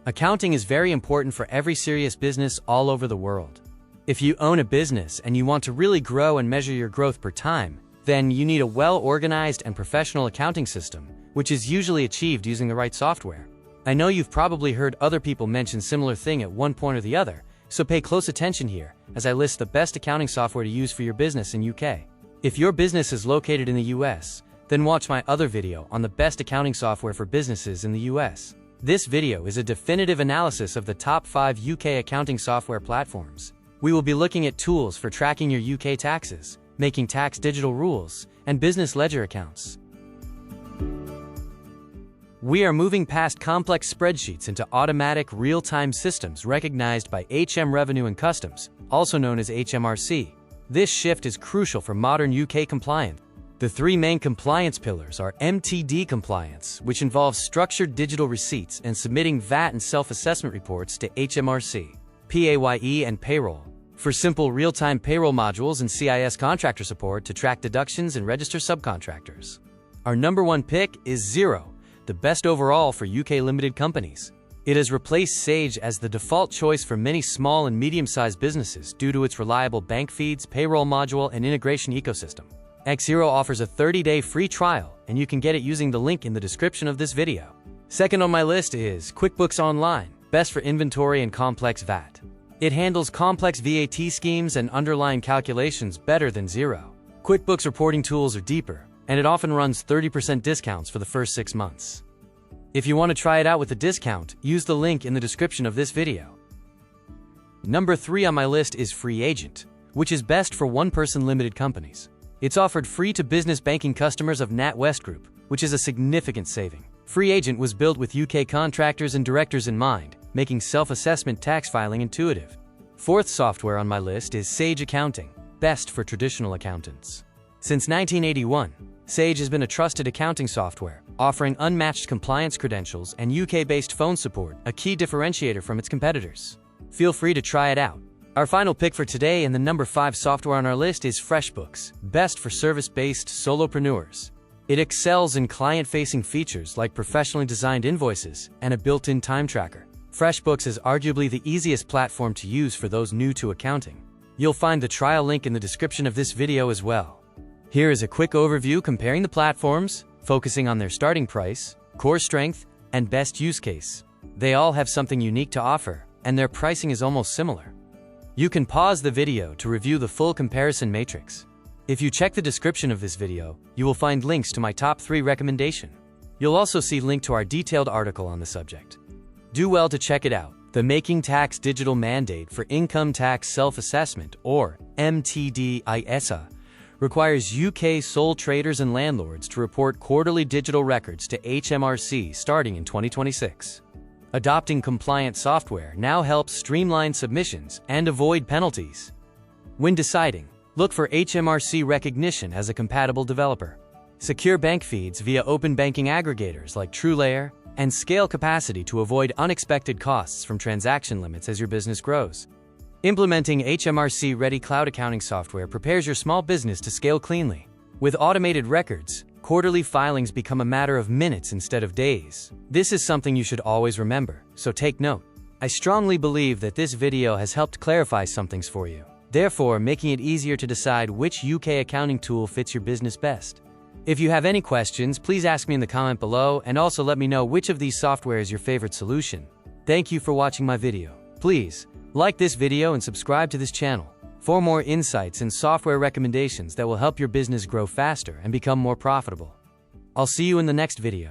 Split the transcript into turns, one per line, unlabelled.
Accounting is very important for every serious business all over the world. If you own a business and you want to really grow and measure your growth per time, then you need a well-organized and professional accounting system, which is usually achieved using the right software. I know you've probably heard other people mention similar thing at one point or the other, so pay close attention here as I list the best accounting software to use for your business in UK. If your business is located in the US, then watch my other video on the best accounting software for businesses in the US. This video is a definitive analysis of the top 5 UK accounting software platforms. We will be looking at tools for tracking your UK taxes, making tax digital rules, and business ledger accounts. We are moving past complex spreadsheets into automatic real-time systems recognized by HM Revenue and Customs, also known as HMRC. This shift is crucial for modern UK compliance. The 3 main compliance pillars are MTD compliance, which involves structured digital receipts and submitting VAT and self-assessment reports to HMRC, PAYE and payroll, for simple real-time payroll modules and CIS contractor support to track deductions and register subcontractors. Our number 1 pick is Xero, the best overall for UK limited companies. It has replaced Sage as the default choice for many small and medium-sized businesses due to its reliable bank feeds, payroll module, and integration ecosystem. Xero offers a 30-day free trial, and you can get it using the link in the description of this video. Second on my list is QuickBooks Online, best for inventory and complex VAT. It handles complex VAT schemes and underlying calculations better than Xero. QuickBooks reporting tools are deeper, and it often runs 30% discounts for the first 6 months. If you want to try it out with a discount, use the link in the description of this video. Number 3 on my list is FreeAgent, which is best for one-person limited companies. It's offered free to business banking customers of NatWest Group, which is a significant saving. FreeAgent was built with UK contractors and directors in mind, making self-assessment tax filing intuitive. Fourth software on my list is Sage Accounting, best for traditional accountants. Since 1981, Sage has been a trusted accounting software, offering unmatched compliance credentials and UK-based phone support, a key differentiator from its competitors. Feel free to try it out. Our final pick for today and the number 5 software on our list is FreshBooks, best for service-based solopreneurs. It excels in client-facing features like professionally designed invoices and a built-in time tracker. FreshBooks is arguably the easiest platform to use for those new to accounting. You'll find the trial link in the description of this video as well. Here is a quick overview comparing the platforms, focusing on their starting price, core strength, and best use case. They all have something unique to offer, and their pricing is almost similar. You can pause the video to review the full comparison matrix. If you check the description of this video, you will find links to my top 3 recommendation. You'll also see link to our detailed article on the subject. Do well to check it out. The Making Tax Digital Mandate for Income Tax Self-Assessment, or MTD-ISA, requires UK sole traders and landlords to report quarterly digital records to HMRC starting in 2026. Adopting compliant software now helps streamline submissions and avoid penalties. When deciding, look for HMRC recognition as a compatible developer. Secure bank feeds via open banking aggregators like TrueLayer, and scale capacity to avoid unexpected costs from transaction limits as your business grows. Implementing HMRC-ready cloud accounting software prepares your small business to scale cleanly. With automated records, quarterly filings become a matter of minutes instead of days. This is something you should always remember, so take note. I strongly believe that this video has helped clarify some things for you, therefore making it easier to decide which UK accounting tool fits your business best. If you have any questions, please ask me in the comment below and also let me know which of these software is your favorite solution. Thank you for watching my video. Please like this video and subscribe to this channel for more insights and software recommendations that will help your business grow faster and become more profitable. I'll see you in the next video.